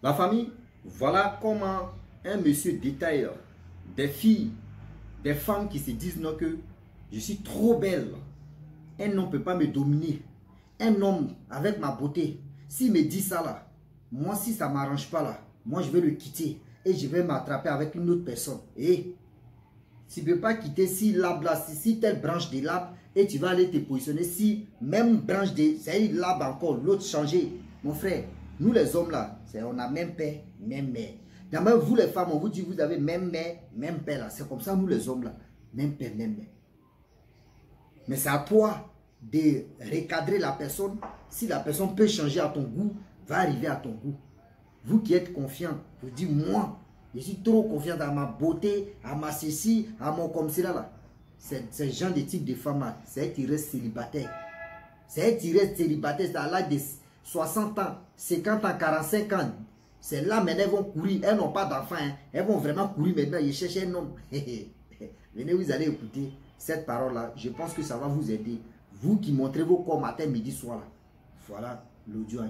La famille, voilà comment un monsieur détaille des filles, des femmes qui se disent non que je suis trop belle. Un homme ne peut pas me dominer. Un homme avec ma beauté, s'il me dit ça là, moi si ça ne m'arrange pas là, moi je vais le quitter et je vais m'attraper avec une autre personne. Et tu ne peux pas quitter si l'arbre là, si telle branche de l'arbre et tu vas aller te positionner si même branche de l'arbre encore, l'autre changer. Mon frère, nous les hommes là, on a même père, même mère. Même vous les femmes, on vous dit vous avez même mère, même père là. C'est comme ça nous les hommes là, même père, même mère. Mais c'est à toi de recadrer la personne. Si la personne peut changer à ton goût, va arriver à ton goût. Vous qui êtes confiant, vous dites moi, je suis trop confiant à ma beauté, à ma ceci, à mon comme cela là. C'est genre de type de femme là, c'est elle qui reste célibataire. C'est elle qui reste célibataire, c'est à l'âge de 60 ans, 50 ans, 45 ans. C'est là maintenant elles vont courir, elles n'ont pas d'enfants, hein. Elles vont vraiment courir maintenant, ils cherchent un homme. Venez, vous allez écouter cette parole-là, je pense que ça va vous aider. Vous qui montrez vos corps matin, midi, soir. Là. Voilà l'audio.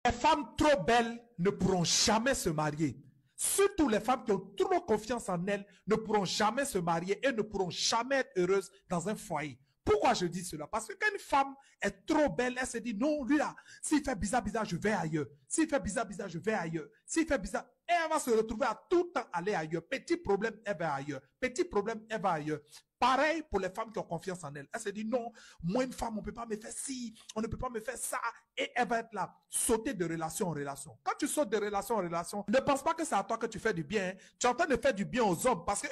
Les femmes trop belles ne pourront jamais se marier. Surtout les femmes qui ont trop confiance en elles ne pourront jamais se marier et ne pourront jamais être heureuses dans un foyer. Pourquoi je dis cela? Parce que quand une femme est trop belle, elle se dit non, lui là, s'il fait bizarre, bizarre, je vais ailleurs. S'il fait bizarre, bizarre, je vais ailleurs. S'il fait bizarre, et elle va se retrouver à tout temps aller ailleurs. Petit problème, elle va ailleurs. Petit problème, elle va ailleurs. Pareil pour les femmes qui ont confiance en elles. Elle se dit non, moi une femme, on ne peut pas me faire ci, on ne peut pas me faire ça. Et elle va être là, sauter de relation en relation. Quand tu sautes de relation en relation, ne pense pas que c'est à toi que tu fais du bien. Tu es en train de faire du bien aux hommes parce que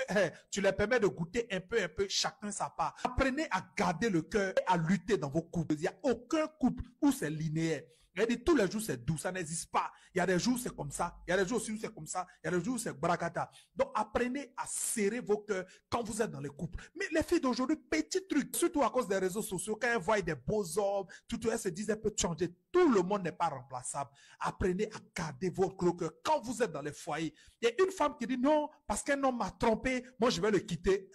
tu leur permets de goûter un peu, chacun sa part. Apprenez à garder le cœur et à lutter dans vos couples. Il n'y a aucun couple où c'est linéaire. Il dit tous les jours c'est doux, ça n'existe pas. Il y a des jours c'est comme ça, il y a des jours aussi où c'est comme ça, il y a des jours où c'est brakata. Donc apprenez à serrer vos cœurs quand vous êtes dans les couples. Mais les filles d'aujourd'hui, petits trucs, surtout à cause des réseaux sociaux, quand elles voient des beaux hommes, tout elles se disent elles peuvent changer. Tout le monde n'est pas remplaçable. Apprenez à garder votre cœur quand vous êtes dans les foyers. Il y a une femme qui dit non, parce qu'un homme m'a trompé, moi je vais le quitter.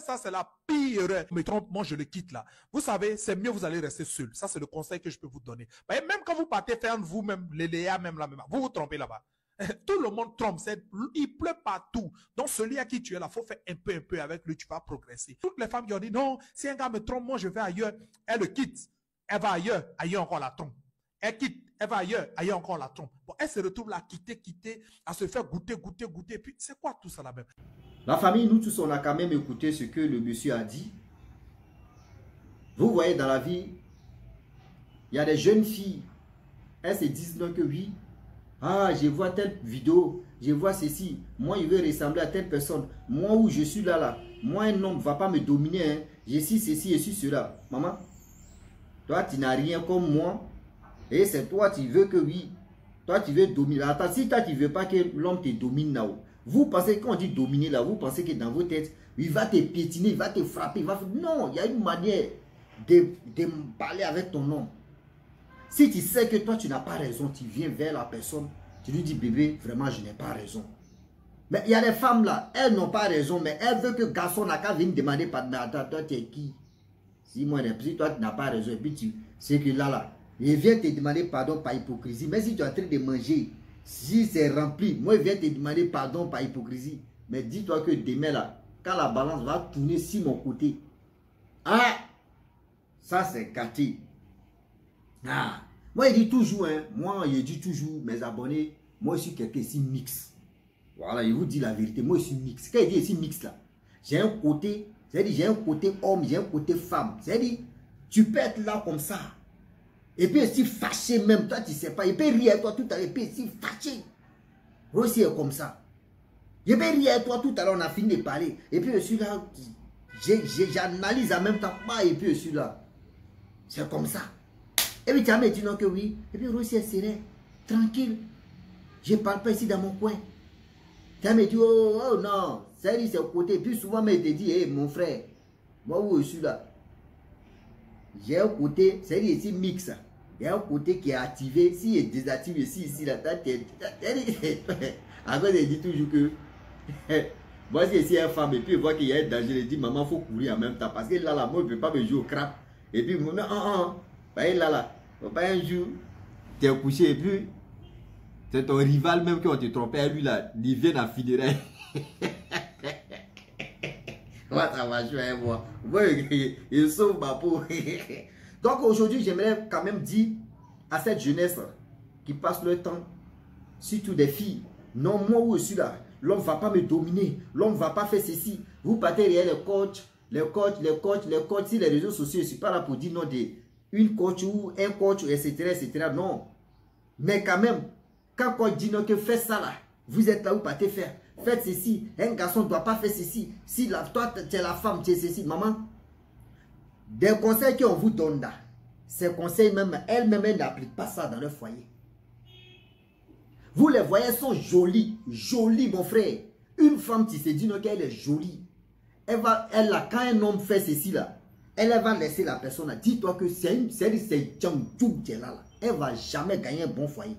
Ça c'est la pire. Me trompe, moi je le quitte là. Vous savez, c'est mieux vous allez rester seul. Ça c'est le conseil que je peux vous donner. Mais même quand vous partez faire vous-même, les Léa, même là, vous vous trompez là-bas. Tout le monde trompe, il pleut partout. Donc celui à qui tu es là, il faut faire un peu avec lui, tu vas progresser. Toutes les femmes qui ont dit non, si un gars me trompe, moi je vais ailleurs, elle le quitte. Elle va ailleurs, ailleurs encore la trompe. Elle quitte, elle va ailleurs, ailleurs encore la trompe. Bon, elle se retrouve là, quitter, à se faire goûter. Puis c'est quoi tout ça là-même? La famille, nous tous, on a quand même écouté ce que le monsieur a dit. Vous voyez dans la vie, il y a des jeunes filles, elles se disent non que oui, ah, je vois telle vidéo, je vois ceci, moi je veux ressembler à telle personne, moi où je suis là, moi un homme ne va pas me dominer, hein. Je suis ceci, je suis cela. Maman, toi tu n'as rien comme moi, et c'est toi tu veux que oui, toi tu veux dominer. Attends, si toi tu ne veux pas que l'homme te domine là-haut, vous pensez quand on dit dominer là, vous pensez que dans vos têtes, il va te piétiner, il va te frapper, il va... Non, il y a une manière de parler avec ton homme. Si tu sais que toi, tu n'as pas raison, tu viens vers la personne, tu lui dis, bébé, vraiment, je n'ai pas raison. Mais il y a des femmes là, elles n'ont pas raison, mais elles veulent que le garçon n'a qu'à venir demander pardon. Attends, toi, tu es qui? Si toi, tu n'as pas raison, et puis tu sais que là, il vient te demander pardon par hypocrisie. Mais si tu es en train de manger, si c'est rempli, moi, il vient te demander pardon par hypocrisie. Mais dis-toi que demain là, quand la balance va tourner sur mon côté, ah, ça c'est gâté. Ah, moi je dis toujours, hein, mes abonnés, moi je suis quelqu'un ici mix. Voilà, je vous dis la vérité, moi je suis mix. Quand je dis ici mix là, j'ai un côté, c'est-à-dire j'ai un côté homme, j'ai un côté femme. C'est-à-dire, tu peux être là comme ça. Et puis aussi fâché même, toi tu sais pas, il peut rire à toi tout à l'heure, et puis aussi fâché. Aussi est comme ça. Je peux rire à toi tout à l'heure, on a fini de parler. Et puis je suis là, j'analyse en même temps, et puis je suis là. C'est comme ça. Et puis tu as dit non que oui. Et puis Rossi est serein, tranquille. Je ne parle pas ici dans mon coin. Tu as dit oh non, c'est au côté. Et puis souvent il te dit, hey, mon frère, moi où je suis là, j'ai un côté, c'est ici mix. Il y a un côté qui est activé. S'il est désactivé ici, là, après il dit toujours que moi si c'est une femme et puis il voit qu'il y a un danger, il dit maman il faut courir en même temps. Parce que là, moi je ne peux pas me jouer au crap. Et puis non, bah là, pas un jour, tu es couché et puis C'est ton rival même qui ont te trompé. Lui là, il vient à funérailles. Moi, ça va jouer, moi. Il sauve ma peau. Donc aujourd'hui, j'aimerais quand même dire à cette jeunesse qui passe le temps, surtout des filles, non, moi où je suis là, l'homme ne va pas me dominer, l'homme ne va pas faire ceci. Vous partez derrière les coachs, si les réseaux sociaux, je ne suis pas là pour dire non de une coach ou un coach, etc. Non. Mais quand même, quand on dit non que faites ça là, vous êtes là, vous partez faire. Faites ceci, un garçon ne doit pas faire ceci. Si toi, tu es la femme, tu es ceci. Maman, des conseils qu'on vous donne là, ces conseils même, elles-mêmes, elles n'appliquent pas ça dans leur foyer. Vous les voyez, elles sont jolies, jolies mon frère. Une femme qui se dit non qu'elle est jolie, quand un homme fait ceci là, elle va laisser la personne là. Dis-toi que c'est Djangdjou qui est là. Elle ne va jamais gagner un bon foyer.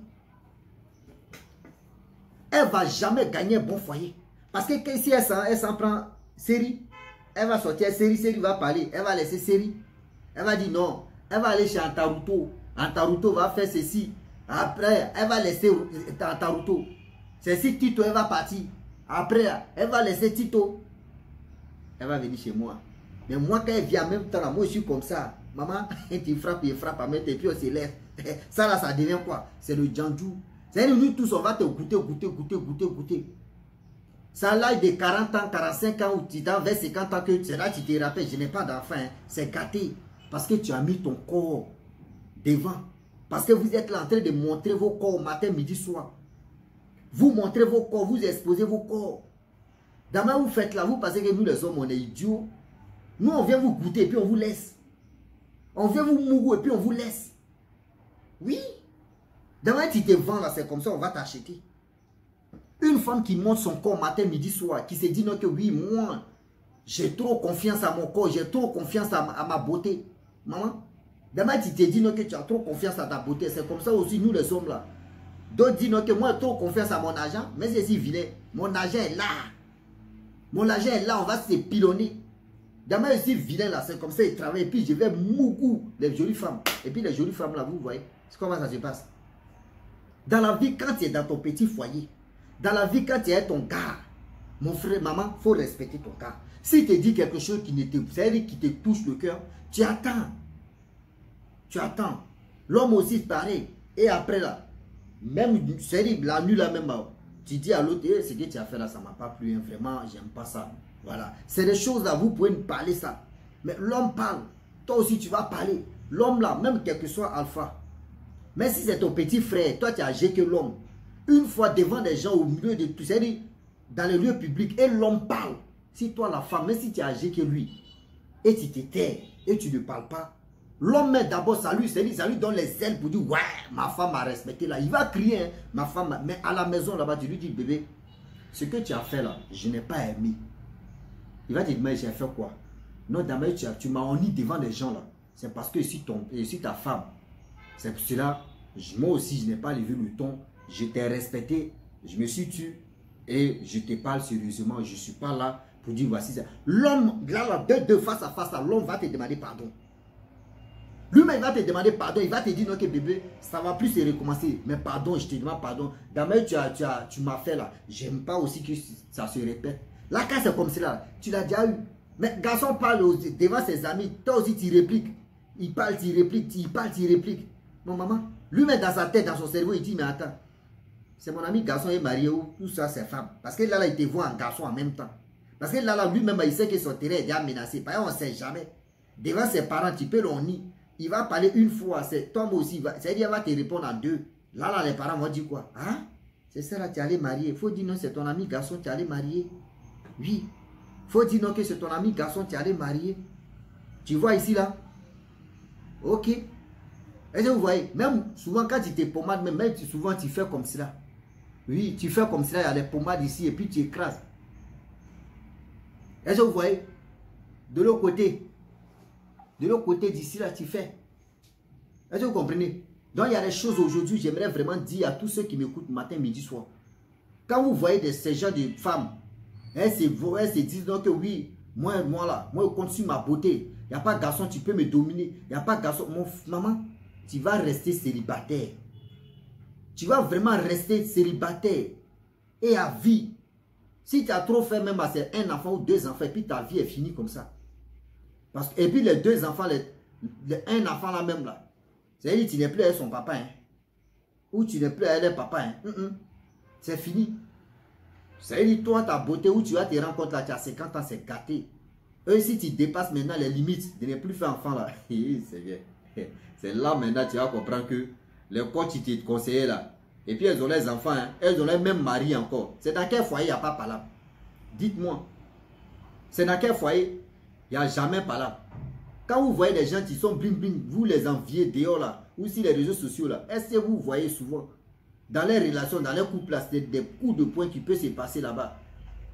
Elle ne va jamais gagner un bon foyer. Parce que si elle s'en prend série, elle va sortir série va parler. Elle va laisser série. Elle va dire non. Elle va aller chez Antaruto. Antaruto va faire ceci. Après, elle va laisser Antaruto. C'est si Tito, elle va partir. Après, elle va laisser Tito. Elle va venir chez moi. Mais moi, quand elle vient en même temps, là, moi, je suis comme ça. Maman, tu frappes, il frappe à mettre et puis on se lève. Ça, là, ça devient quoi? C'est le Djandjou. C'est-à-dire, nous tous, on va te goûter. Ça, là, de 40 ans, 45 ans, ou tu t'en vers 50 ans, que c'est là tu te rappelles, je n'ai pas d'enfant. Hein. C'est gâté. Parce que tu as mis ton corps devant. Parce que vous êtes là en train de montrer vos corps matin, midi, soir. Vous montrez vos corps, vous exposez vos corps. Demain, vous faites là, vous pensez que nous, les hommes, on est idiots. Nous, on vient vous goûter et puis on vous laisse. On vient vous mourir et puis on vous laisse. Oui. Demain, tu te vends là, c'est comme ça, on va t'acheter. Une femme qui monte son corps matin, midi, soir, qui se dit non que oui, moi, j'ai trop confiance à mon corps, j'ai trop confiance à ma beauté. Maman, demain, tu te dis non que tu as trop confiance à ta beauté. C'est comme ça aussi, nous les hommes là. D'autres disent non que moi, j'ai trop confiance à mon argent, mais c'est si vilain. Mon argent est là. Mon argent est là, on va se pilonner. Demain, je suis vilain là, c'est comme ça, il travaille. Et puis, je vais mourir les jolies femmes. Et puis, les jolies femmes là, vous voyez, c'est comment ça se passe. Dans la vie, quand tu es dans ton petit foyer, dans la vie, quand tu es ton gars, mon frère, maman, il faut respecter ton gars. S'il te dit quelque chose qui te touche le cœur, tu attends. Tu attends. L'homme aussi, c'est pareil. Et après là, même, c'est la nuit là même, tu dis à l'autre, ce que tu as fait là, ça ne m'a pas plu, hein, vraiment, j'aime pas ça. Voilà. C'est des choses là, vous pouvez me parler ça. Mais l'homme parle. Toi aussi, tu vas parler. L'homme là, même quel que soit alpha. Mais si c'est ton petit frère, toi, tu as âgé que l'homme. Une fois devant des gens au milieu de tout, c'est-à-dire dans les lieux publics, et l'homme parle. Si toi, la femme, même si tu as âgé que lui, et tu te tais, et tu ne parles pas, l'homme met d'abord salut, c'est-à-dire ça lui donne les ailes pour dire, ouais, ma femme m'a respecté là. Il va crier, hein, ma femme, mais à la maison là-bas, tu lui dis, bébé, ce que tu as fait là, je n'ai pas aimé. Il va te dire, mais j'ai fait quoi? Non, d'abord, tu m'as honni devant les gens là. C'est parce que si ta femme, c'est pour cela, moi aussi, je n'ai pas levé le ton. Je t'ai respecté, je me suis tué et je te parle sérieusement. Je ne suis pas là pour dire voici ça. L'homme, là, de face à face, l'homme va te demander pardon. Lui-même va te demander pardon. Il va te dire non, que bébé, ça ne va plus se recommencer. Mais pardon, je te demande pardon. D'abord, tu m'as fait là. J'aime pas aussi que ça se répète. Là, quand c'est comme cela, tu l'as déjà eu. Mais garçon parle devant ses amis, toi aussi tu répliques. Il parle, tu répliques, il parle, tu répliques. Mon maman, lui-même dans sa tête, dans son cerveau, il dit, mais attends, c'est mon ami garçon est marié ou tout ça, c'est femme. Parce que là, il te voit en garçon en même temps. Parce que là, lui-même, il sait que son terrain est déjà menacé. Par exemple, on ne sait jamais. Devant ses parents, tu peux l'ennuyer. Il va parler une fois, c'est toi aussi, c'est-à-dire il va te répondre en deux. Là, les parents vont dire quoi? Hein? C'est ça là, tu es allé marier. Il faut dire non, c'est ton ami garçon, tu es allé marier. Oui. Il faut dire non que c'est ton ami garçon, tu es allé marier. Tu vois ici là? Ok. Est-ce que vous voyez? Même souvent quand tu te pommades, même souvent tu fais comme cela. Oui, tu fais comme cela, il y a des pommades ici et puis tu écrases. Est-ce que vous voyez? De l'autre côté d'ici là, tu fais. Est-ce que vous comprenez? Donc il y a des choses aujourd'hui, j'aimerais vraiment dire à tous ceux qui m'écoutent matin, midi, soir. Quand vous voyez ces gens de femmes, elles se disent donc que oui, moi là, moi je compte sur ma beauté. Il n'y a pas de garçon, tu peux me dominer. Il n'y a pas de garçon. Maman, tu vas rester célibataire. Tu vas vraiment rester célibataire et à vie. Si tu as trop fait, même à un enfant ou 2 enfants, et puis ta vie est finie comme ça. Et puis les 2 enfants, un enfant là même là, c'est-à-dire que tu n'es plus avec son papa, hein, ou tu n'es plus avec le papa, hein. C'est fini. C'est-à-dire que toi, ta beauté, où tu vas te rendre compte là, tu as 50 ans, c'est gâté. Eux, si tu dépasses maintenant les limites de ne plus faire enfant là, c'est bien. C'est là maintenant tu vas comprendre que les coachs qui te conseillaient là, et puis elles ont les enfants, hein, elles ont les mêmes maris encore. C'est dans quel foyer il n'y a pas palabre? Dites-moi. C'est dans quel foyer il n'y a jamais palabre? Quand vous voyez des gens qui sont bling bling, vous les enviez dehors là, ou sur les réseaux sociaux là, est-ce que vous voyez souvent dans les relations, dans les couples là, c'est des coups de poing qui peuvent se passer là-bas.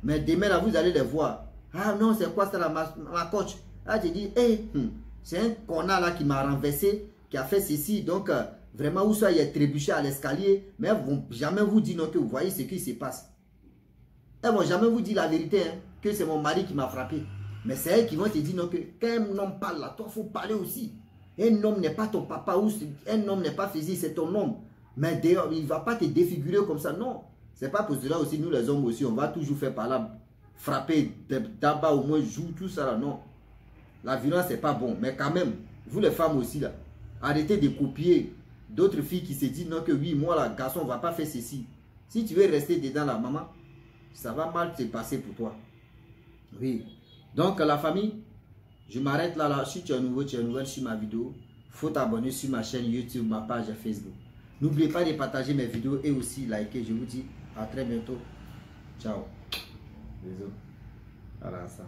Mais demain là, vous allez les voir. Ah non, c'est quoi ça là, ma coach? Ah, tu dis, hey, c'est un connard là qui m'a renversé, qui a fait ceci. Donc, vraiment, où ça, il est trébuché à l'escalier. Mais elles ne vont jamais vous dire non, que vous voyez ce qui se passe. Elles ne vont jamais vous dire la vérité, hein, que c'est mon mari qui m'a frappé. Mais c'est elles qui vont te dire non, que quand un homme parle là, toi, il faut parler aussi. Un homme n'est pas ton papa, ou un homme n'est pas physique, c'est ton homme. Mais d'ailleurs, il ne va pas te défigurer comme ça, non. C'est pas pour cela aussi, nous les hommes aussi, on va toujours faire par là, frapper, d'abord au moins, jouer, tout ça là, non. La violence, c'est pas bon. Mais quand même, vous les femmes aussi là, arrêtez de copier d'autres filles qui se disent non que oui, moi là, garçon, on va pas faire ceci. Si tu veux rester dedans la maman, ça va mal se passer pour toi. Oui. Donc la famille, je m'arrête là. Si tu es nouveau, tu es nouvelle sur ma vidéo, faut t'abonner sur ma chaîne YouTube, ma page Facebook. N'oubliez pas de partager mes vidéos et aussi liker. Je vous dis à très bientôt. Ciao. Bisous. Voilà ça.